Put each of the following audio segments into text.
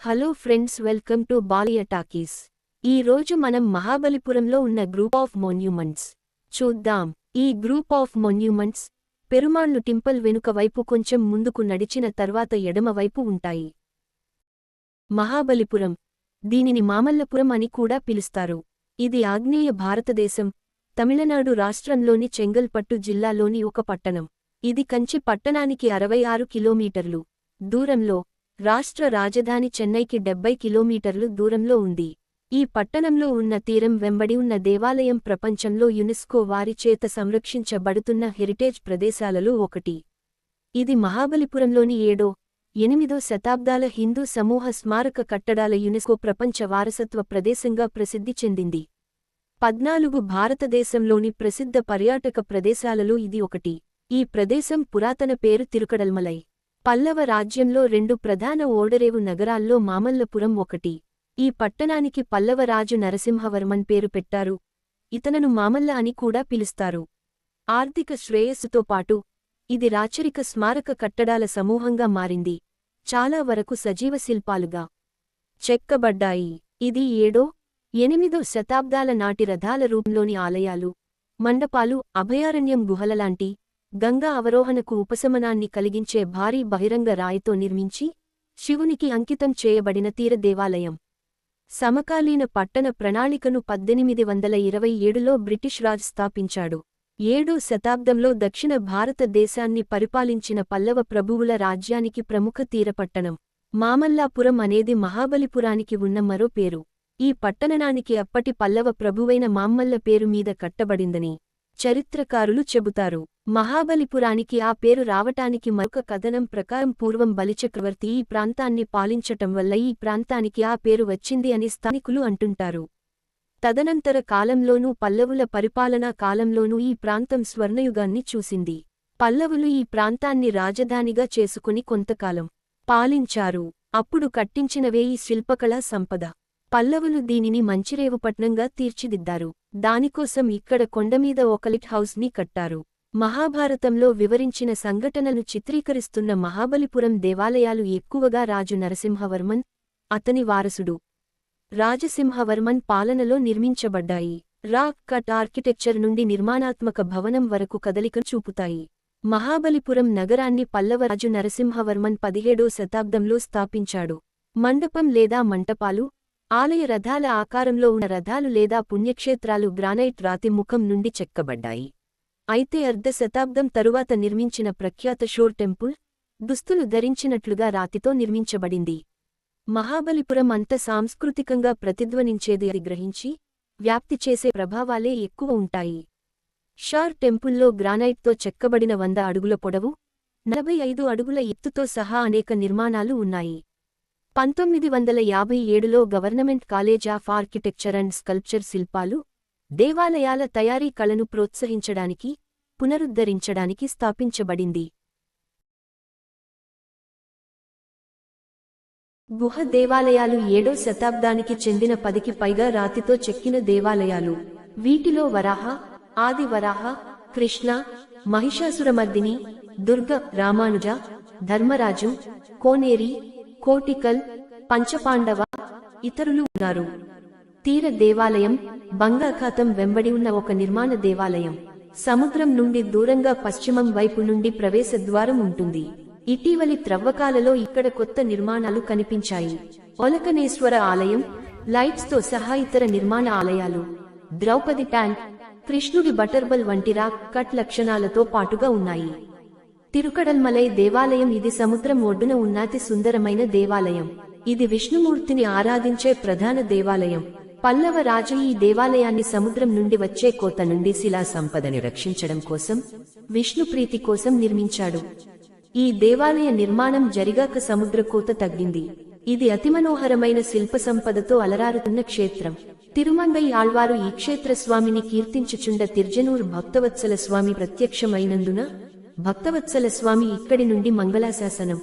Hello friends, welcome to Baliya talkies. ఈ రోజు మనం మహాబలిపురంలో ఉన్న గ్రూప్ ఆఫ్ మోన్యూమెంట్స్ చూద్దాం. ఈ గ్రూప్ ఆఫ్ మోన్యూమెంట్స్ పెరుమాళ్లు టెంపుల్ వెనుక వైపు కొంచెం ముందుకు నడిచిన తర్వాత ఎడమ వైపు ఉంటాయి. మహాబలిపురం, దీనిని మామల్లపురం అని కూడా పిలుస్తారు. ఇది ఆగ్నేయ భారతదేశం, తమిళనాడు రాష్ట్రంలోని చెంగల్పట్టు జిల్లాలోని ఒక పట్టణం. ఇది కంచి పట్టణానికి 66 కిలోమీటర్లు దూరంలో, రాష్ట్ర రాజధాని చెన్నైకి 70 కిలోమీటర్లు దూరంలో ఉంది. ఈ పట్టణంలో ఉన్న తీరం వెంబడి ఉన్న దేవాలయం ప్రపంచంలో యునెస్కో వారి చేత సంరక్షించబడుతున్న హెరిటేజ్ ప్రదేశాలలో ఒకటి. ఇది మహాబలిపురంలోని 7వ, 8వ శతాబ్దాల హిందూ సమూహ స్మారక కట్టడాల యునెస్కో ప్రపంచ వారసత్వ ప్రదేశంగా ప్రసిద్ధి చెందింది. 14 భారతదేశంలోని ప్రసిద్ధ పర్యాటక ప్రదేశాలలో ఇది ఒకటి. ఈ ప్రదేశం పురాతన పేరు తిరుకడల్మలై. పల్లవ రాజ్యంలో 2 ప్రధాన ఓడరేవు నగరాల్లో మామల్లపురం ఒకటి. ఈ పట్టణానికి పల్లవ రాజు నరసింహవర్మన్ పేరు పెట్టారు. ఇతనను మామల్ల అని కూడా పిలుస్తారు. ఆర్థిక శ్రేయస్సుతో పాటు ఇది రాచరిక స్మారక కట్టడాల సమూహంగా మారింది. చాలా వరకు సజీవ శిల్పాలుగా చెక్కబడ్డాయి. ఇది 7వ, 8వ శతాబ్దాల నాటి రథాల రూపంలోని ఆలయాలు, మండపాలు, అభయారణ్యం గుహలలాంటి గంగా అవరోహణకు ఉపశమనాన్ని కలిగించే భారీ బహిరంగ రాయితో నిర్మించి శివునికి అంకితం చేయబడిన తీర దేవాలయం. సమకాలీన పట్టణ ప్రణాళికను 1827లో బ్రిటిష్ రాజ్ స్థాపించాడు. 7వ శతాబ్దంలో దక్షిణ భారతదేశాన్ని పరిపాలించిన పల్లవ ప్రభువుల రాజ్యానికి ప్రముఖ తీరపట్టణం మామల్లాపురం అనేది మహాబలిపురానికి ఉన్న మరో పేరు. ఈ పట్టణానికి అప్పటి పల్లవ ప్రభువైన మామ్మల్ల పేరు మీద కట్టబడిందని చరిత్రకారులు చెబుతారు. మహాబలిపురానికి ఆ పేరు రావటానికి మరొక కథనం ప్రకారం పూర్వం బలిచక్రవర్తి ఈ ప్రాంతాన్ని పాలించటం వల్ల ఈ ప్రాంతానికి ఆ పేరు వచ్చింది అని స్థానికులు అంటుంటారు. తదనంతర కాలంలోనూ పల్లవుల పరిపాలనా కాలంలోనూ ఈ ప్రాంతం స్వర్ణయుగాన్ని చూసింది. పల్లవులు ఈ ప్రాంతాన్ని రాజధానిగా చేసుకుని కొంతకాలం పాలించారు. అప్పుడు కట్టించినవే ఈ శిల్పకళా సంపద. పల్లవులు దీనిని మంచిరేవుపట్నంగా తీర్చిదిద్దారు. దానికోసం ఇక్కడ కొండమీద ఒక లైట్ హౌస్ ని కట్టారు. మహాభారతంలో వివరించిన సంఘటనలు చిత్రీకరిస్తున్న మహాబలిపురం దేవాలయాలు ఎక్కువగా రాజు నరసింహవర్మన్, అతని వారసుడు రాజసింహవర్మన్ పాలనలో నిర్మించబడ్డాయి. రాక్ కట్ ఆర్కిటెక్చర్ నుండి నిర్మాణాత్మక భవనం వరకు కదలికను చూపుతాయి. మహాబలిపురం నగరాన్ని పల్లవరాజు నరసింహవర్మన్ 17వ శతాబ్దంలో స్థాపించాడు. మండపం లేదా మంటపాలు, ఆలయ రథాల ఆకారంలో ఉన్న రథాలు లేదా పుణ్యక్షేత్రాలు గ్రానైట్ రాతి ముఖం నుండి చెక్కబడ్డాయి. అయితే అర్ధ శతాబ్దం తరువాత నిర్మించిన ప్రఖ్యాత షోర్ టెంపుల్ దుస్తులు ధరించినట్లుగా రాతితో నిర్మించబడింది. మహాబలిపురం అంత సాంస్కృతికంగా ప్రతిధ్వనించేది అది గ్రహించి వ్యాప్తి చేసే ప్రభావాలే ఎక్కువ ఉంటాయి. షోర్ టెంపుల్లో గ్రానైట్తో చెక్కబడిన 100 అడుగుల పొడవు, 45 అడుగుల ఎత్తుతో సహా అనేక నిర్మాణాలు ఉన్నాయి. 1957లో government college of architecture and sculpture శిల్పాలు, దేవాలయాల తయారీ కళను ప్రోత్సహించడానికి, పునరుద్ధరించడానికి స్థాపించబడింది. గుహ దేవాలయాలు 7వ శతాబ్దానికి చెందిన 10కి పైగా రాతితో చెక్కిన దేవాలయాలు. వీటిలో వరాహ, ఆది వరాహ, కృష్ణ, మహిషాసురమర్దిని, దుర్గ, రామానుజ, ధర్మరాజు, కోనేరి, కోటికల్, పంచపాండవ, ఇతరులు ఉన్నారు. తీర దేవాలయం బంగాఖాతం వెంబడి ఉన్న ఒక నిర్మాణ దేవాలయం. సముద్రం నుండి దూరంగా పశ్చిమం వైపు నుండి ప్రవేశద్వారం ఉంటుంది. ఇటీవలి త్రవ్వకాలలో ఇక్కడ కొత్త నిర్మాణాలు కనిపించాయి. ఒలకనేశ్వర ఆలయం, లైట్స్తో సహా ఇతర నిర్మాణ ఆలయాలు, ద్రౌపది ట్యాంక్, కృష్ణుడి బటర్బల్ వంటి రాక్ కట్ లక్షణాలతో పాటుగా ఉన్నాయి. తిరుకడల్మలై దేవాలయం ఇది సముద్రం ఒడ్డున ఉన్న అతి సుందరమైన దేవాలయం. ఇది విష్ణుమూర్తిని ఆరాధించే ప్రధాన దేవాలయం. పల్లవ రాజు ఈ దేవాలయాన్ని సముద్రం నుండి వచ్చే కోత నుండి శిలా సంపదని రక్షించడం కోసం, విష్ణుప్రీతి కోసం నిర్మించాడు. ఈ దేవాలయ నిర్మాణం జరిగాక సముద్ర కోత తగ్గింది. ఇది అతిమనోహరమైన శిల్ప సంపదతో అలరారుతున్న క్షేత్రం. తిరుమంగై ఆళ్వారు ఈ క్షేత్రస్వామిని కీర్తించుచుండ తిర్జనూర్ భక్తవత్సల స్వామి ప్రత్యక్షమైనందున భక్తవత్సల స్వామి ఇక్కడి నుండి మంగళాశాసనం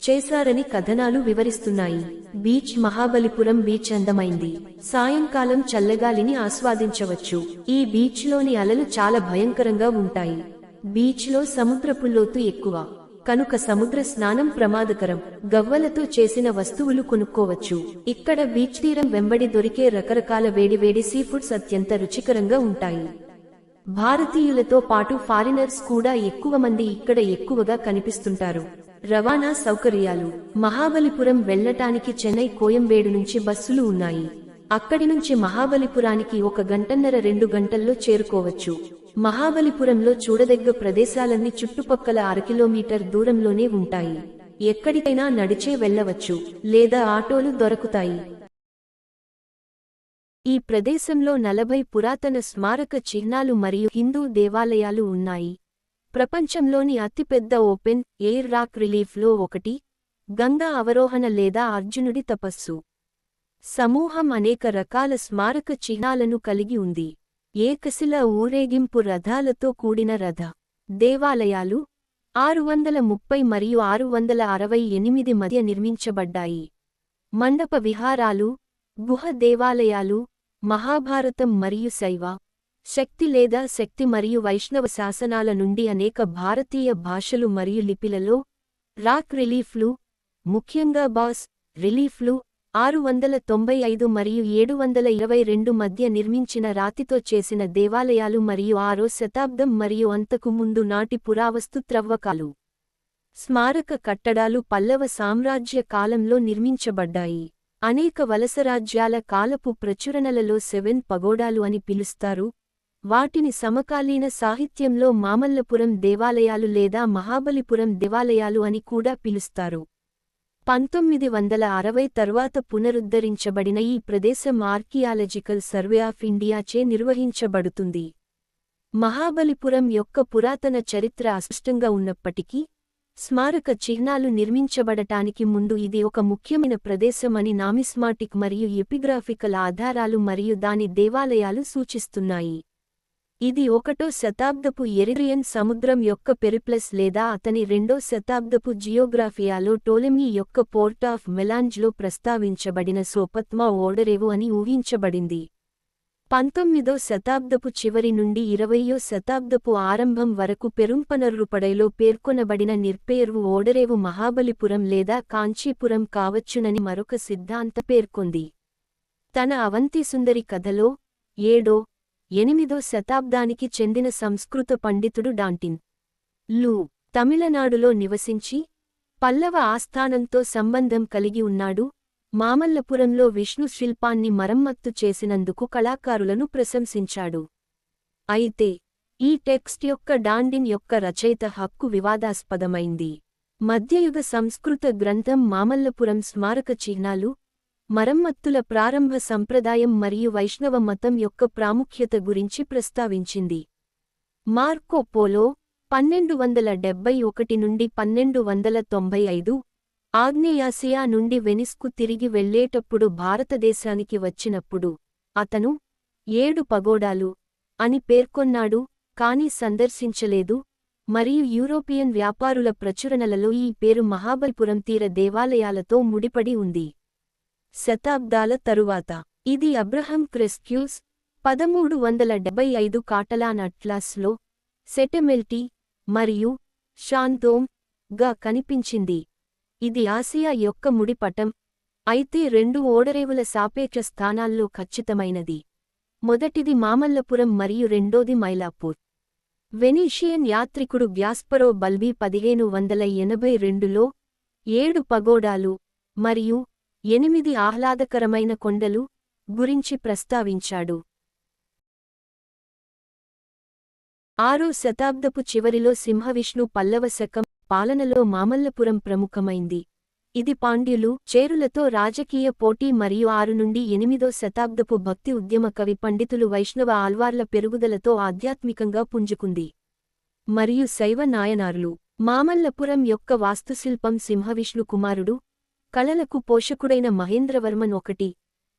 చేశారని కథనాలు వివరిస్తున్నాయి. బీచ్ మహాబలిపురం బీచ్ అందమైంది. సాయంకాలం చల్లగాలిని ఆస్వాదించవచ్చు. ఈ బీచ్లోని అలలు చాలా భయంకరంగా ఉంటాయి. బీచ్లో సముద్రపు లోతు ఎక్కువ. కనుక సముద్ర స్నానం ప్రమాదకరం. గవ్వలతో చేసిన వస్తువులు కొనుక్కోవచ్చు. ఇక్కడ బీచ్ తీరం వెంబడి దొరికే రకరకాల వేడివేడి సీ ఫుడ్స్ అత్యంత రుచికరంగా ఉంటాయి. భారతీయులతో పాటు ఫారినర్స్ కూడా ఎక్కువ మంది ఇక్కడ ఎక్కువగా కనిపిస్తుంటారు. రవాణా సౌకర్యాలు. మహాబలిపురం వెళ్లటానికి చెన్నై కోయంబేడు నుంచి బస్సులు ఉన్నాయి. అక్కడి నుంచి మహాబలిపురానికి 1 గంటన్నర 2 గంటల్లో చేరుకోవచ్చు. మహాబలిపురంలో చూడదగ్గ ప్రదేశాలన్నీ చుట్టుపక్కల 1/2 కిలోమీటర్ దూరంలోనే ఉంటాయి. ఎక్కడికైనా నడిచే వెళ్లవచ్చు, లేదా ఆటోలు దొరుకుతాయి. ఈ ప్రదేశంలో 40 పురాతన స్మారక చిహ్నాలు మరియు హిందూ దేవాలయాలు ఉన్నాయి. ప్రపంచంలోని అతిపెద్ద ఓపెన్ ఎయిర్ రాక్ రిలీఫ్లో ఒకటి గంగా అవరోహణ లేదా అర్జునుడి తపస్సు సమూహం అనేక రకాల స్మారక చిహ్నాలను కలిగి ఉంది. ఏకశిల ఊరేగింపు రథాలతో కూడిన రథ దేవాలయాలు 630 మరియు 668 మధ్య నిర్మించబడ్డాయి. మండప విహారాలు, గుహ దేవాలయాలు, మహాభారతం మరియు శైవ శక్తి లేదా శక్తి మరియు వైష్ణవ శాసనాల నుండి అనేక భారతీయ భాషలు మరియు లిపిలలో రాక్ రిలీఫ్లు, ముఖ్యంగా బాస్ రిలీఫ్లు 695 మరియు 722 మధ్య నిర్మించిన రాతితో చేసిన దేవాలయాలు మరియు 6వ శతాబ్దం మరియు అంతకు ముందు నాటి పురావస్తు త్రవ్వకాలు. స్మారక కట్టడాలు పల్లవ సామ్రాజ్య కాలంలో నిర్మించబడ్డాయి. అనేక వలసరాజ్యాల కాలపు ప్రచురణలలో 7 పగోడాలు అని పిలుస్తారు. వాటిని సమకాలీన సాహిత్యంలో మామల్లపురం దేవాలయాలు లేదా మహాబలిపురం దేవాలయాలు అని కూడా పిలుస్తారు. 1960 తర్వాత పునరుద్ధరించబడిన ఈ ప్రదేశం ఆర్కియాలజికల్ సర్వే ఆఫ్ ఇండియాచే నిర్వహించబడుతుంది. మహాబలిపురం యొక్క పురాతన చరిత్ర అస్పష్టంగా ఉన్నప్పటికీ, స్మారక చిహ్నాలు నిర్మించబడటానికి ముందు ఇది ఒక ముఖ్యమైన ప్రదేశం అని నామిస్మాటిక్ మరియు ఎపిగ్రాఫికల్ ఆధారాలు మరియు దాని దేవాలయాలు సూచిస్తున్నాయి. ఇది 1వ శతాబ్దపు ఎరిట్రియన్ సముద్రం యొక్క పెరిప్లస్ లేదా అతని 2వ శతాబ్దపు జియోగ్రాఫియాలో టోలెమీ యొక్క పోర్ట్ ఆఫ్ మెలాంజ్లో ప్రస్తావించబడిన సోపత్మా ఓడరేవు అని ఊహించబడింది. 19వ శతాబ్దపు చివరి నుండి 20వ శతాబ్దపు ఆరంభం వరకు పెరుంపనర్రుపడైలో పేర్కొనబడిన నిర్పేర్వు ఓడరేవు మహాబలిపురం లేదా కాంచీపురం కావచ్చునని మరొక సిద్ధాంత పేర్కొంది. తన అవంతి సుందరి కథలో 7వ 8వ శతాబ్దానికి చెందిన సంస్కృత పండితుడు డాంటిన్ లు తమిళనాడులో నివసించి పల్లవ ఆస్థానంతో సంబంధం కలిగి ఉన్నాడు. మామల్లపురంలో విష్ణు శిల్పాన్ని మరమ్మత్తు చేసినందుకు కళాకారులను ప్రశంసించాడు. అయితే ఈ టెక్స్ట్ యొక్క డాండిన్ యొక్క రచయిత హక్కు వివాదాస్పదమైంది. మధ్యయుగ సంస్కృత గ్రంథం మామల్లపురం స్మారక చిహ్నాలు, మరమ్మత్తుల ప్రారంభ సంప్రదాయం మరియు వైష్ణవ మతం యొక్క ప్రాముఖ్యత గురించి ప్రస్తావించింది. మార్కో పోలో 1271 నుండి 1295 ఆగ్నేయాసియా నుండి వెనిస్కు తిరిగి వెళ్లేటప్పుడు భారతదేశానికి వచ్చినప్పుడు అతను 7 పగోడాలు అని పేర్కొన్నాడు కాని సందర్శించలేదు, మరియు యూరోపియన్ వ్యాపారుల ప్రచురణలలో ఈ పేరు మహాబలిపురం తీర దేవాలయాలతో ముడిపడి ఉంది. శతాబ్దాల తరువాత ఇది అబ్రహం క్రెస్క్యూస్ 1375 కాటలాన్ అట్లాస్లో సెటెమెల్టీ మరియు షాంతోమ్ గా కనిపించింది. ఇది ఆసియా యొక్క ముడిపటం, అయితే 2 ఓడరేవుల సాపేక్ష స్థానాల్లో ఖచ్చితమైనది. మొదటిది మామల్లపురం మరియు రెండోది మైలాపూర్. వెనీషియన్ యాత్రికుడు గ్యాస్పరో బల్బీ 1582లో 7 పగోడాలు మరియు 8 ఆహ్లాదకరమైన కొండలు గురించి ప్రస్తావించాడు. 6వ శతాబ్దపు చివరిలో సింహవిష్ణు పల్లవ శకం పాలనలో మామల్లపురం ప్రముఖమైంది. ఇది పాండ్యులు, చేరులతో రాజకీయ పోటీ మరియు 6 నుండి 8వ శతాబ్దపు భక్తి ఉద్యమ కవి పండితులు వైష్ణవ ఆల్వార్ల పెరుగుదలతో ఆధ్యాత్మికంగా పుంజుకుంది. మరియు శైవ నాయనారులు. మామల్లపురం యొక్క వాస్తుశిల్పం సింహవిష్ణు కుమారుడు, కళలకు పోషకుడైన మహేంద్రవర్మన్ 1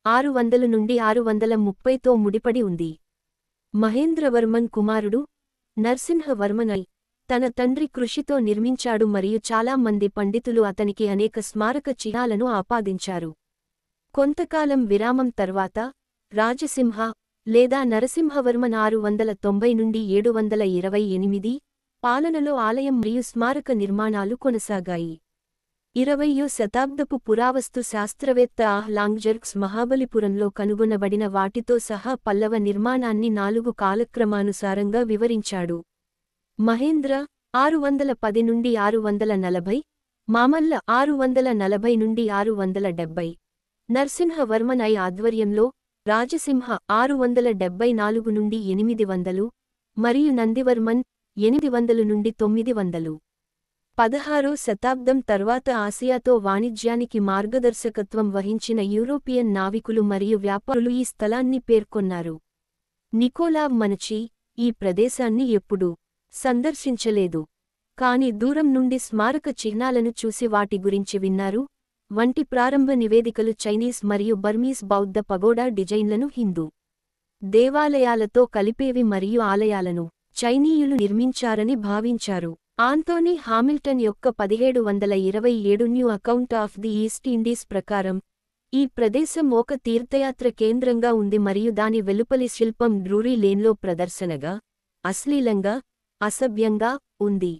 600 నుండి 630తో ముడిపడి ఉంది. మహేంద్రవర్మన్ కుమారుడు నరసింహవర్మన్ తన తండ్రి కృషితో నిర్మించాడు మరియు చాలా మంది పండితులు అతనికి అనేక స్మారక చిహ్నాలను ఆపాదించారు. కొంతకాలం విరామం తర్వాత రాజసింహ లేదా నరసింహవర్మన్ 690 నుండి 728 పాలనలో ఆలయం మరియు స్మారక నిర్మాణాలు కొనసాగాయి. 20వ శతాబ్దపు పురావస్తు శాస్త్రవేత్త లాంగ్జర్క్స్ మహాబలిపురంలో కనుగొనబడిన వాటితో సహా పల్లవ నిర్మాణాన్ని 4 కాలక్రమానుసారంగా వివరించాడు. మహేంద్ర 610 నుండి 640, మామల్ల 640 నుండి 670, నరసింహవర్మన్ ఐ ఆధ్వర్యంలో రాజసింహ 674 నుండి 800, మరియు నందివర్మన్ 800 నుండి 900. 16వ శతాబ్దం తర్వాత ఆసియాతో వాణిజ్యానికి మార్గదర్శకత్వం వహించిన యూరోపియన్ నావికులు మరియు వ్యాపారులు ఈ స్థలాన్ని పేర్కొన్నారు. నికోలావ్ మనచి ఈ ప్రదేశాన్ని ఎప్పుడూ సందర్శించలేదు, కాని దూరం నుండి స్మారక చిహ్నాలను చూసి వాటి గురించి విన్నారు వంటి ప్రారంభ నివేదికలు చైనీస్ మరియు బర్మీస్ బౌద్ధ పగోడా డిజైన్లను హిందూ దేవాలయాలతో కలిపేవి మరియు ఆలయాలను చైనీయులు నిర్మించారని భావించారు. ఆంథోనీ హామిల్టన్ యొక్క 1727 new account of the east Indies ప్రకారం ఈ ప్రదేశం ఒక తీర్థయాత్ర కేంద్రంగా ఉంది మరియు దాని వెలుపలి శిల్పం డ్రూరీ లేన్లో ప్రదర్శనగా, అశ్లీలంగా, అసభ్యంగా ఉంది.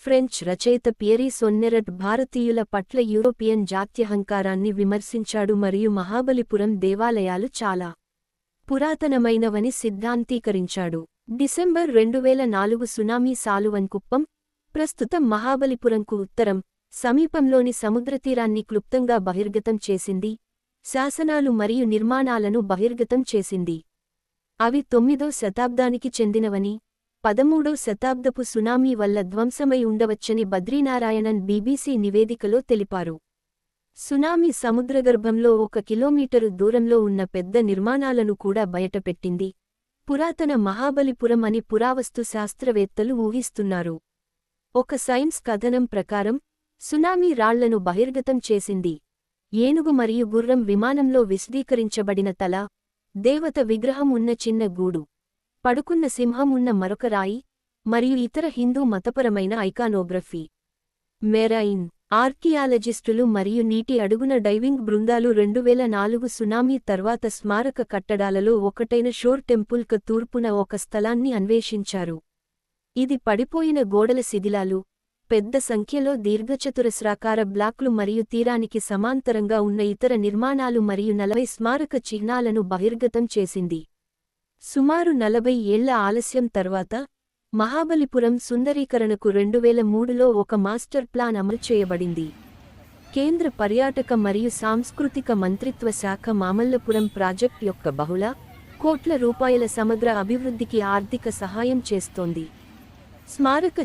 ఫ్రెంచ్ రచయిత పియరీ సొన్నెరట్ భారతీయుల పట్ల యూరోపియన్ జాత్యహంకారాన్ని విమర్శించాడు మరియు మహాబలిపురం దేవాలయాలు చాలా పురాతనమైనవని సిద్ధాంతీకరించాడు. డిసెంబర్ 2004 సునామీ సాలువన్కుప్పం, ప్రస్తుతం మహాబలిపురంకు ఉత్తరం, సమీపంలోని సముద్రతీరాన్ని క్లుప్తంగా బహిర్గతం చేసింది, శాసనాలు మరియు నిర్మాణాలను బహిర్గతం చేసింది. అవి 9వ శతాబ్దానికి చెందినవని, 13వ శతాబ్దపు సునామీ వల్ల ధ్వంసమై ఉండవచ్చని బద్రీనారాయణన్ బీబీసీ నివేదికలో తెలిపారు. సునామీ సముద్రగర్భంలో 1 కిలోమీటరు దూరంలో ఉన్న పెద్ద నిర్మాణాలను కూడా బయటపెట్టింది. పురాతన మహాబలిపురం అని పురావస్తు శాస్త్రవేత్తలు ఊహిస్తున్నారు. ఒక సైన్స్ కథనం ప్రకారం సునామీ రాళ్లను బహిర్గతం చేసింది. ఏనుగు మరియు గుర్రం విమానంలో విశదీకరించబడిన తల, దేవత విగ్రహం ఉన్న చిన్న గూడు, పడుకున్న సింహం ఉన్న మరొక రాయి, మరియు ఇతర హిందూ మతపరమైన ఐకానోగ్రఫీ. మెరైన్ ఆర్కియాలజిస్టులు మరియు నీటి అడుగున డైవింగ్ బృందాలు 2004 సునామీ తర్వాత స్మారక కట్టడాలలో ఒకటైన షోర్ టెంపుల్కు తూర్పున ఒక స్థలాన్ని అన్వేషించారు. ఇది పడిపోయిన గోడల శిథిలాలు, పెద్ద సంఖ్యలో దీర్ఘచతురస్రాకార బ్లాక్లు మరియు తీరానికి సమాంతరంగా ఉన్న ఇతర నిర్మాణాలు మరియు 40 స్మారక చిహ్నాలను బహిర్గతం చేసింది. సుమారు 40 ఏళ్ల ఆలస్యం తర్వాత మహాబలిపురం సుందరీకరణకు 2003లో ఒక మాస్టర్ ప్లాన్ అమలు చేయబడింది. కేంద్ర పర్యాటక మరియు సాంస్కృతిక మంత్రిత్వ శాఖ మామల్లపురం ప్రాజెక్ట్ యొక్క బహుళ కోట్ల రూపాయల సమగ్ర అభివృద్ధికి ఆర్థిక సహాయం చేస్తోంది. స్మారక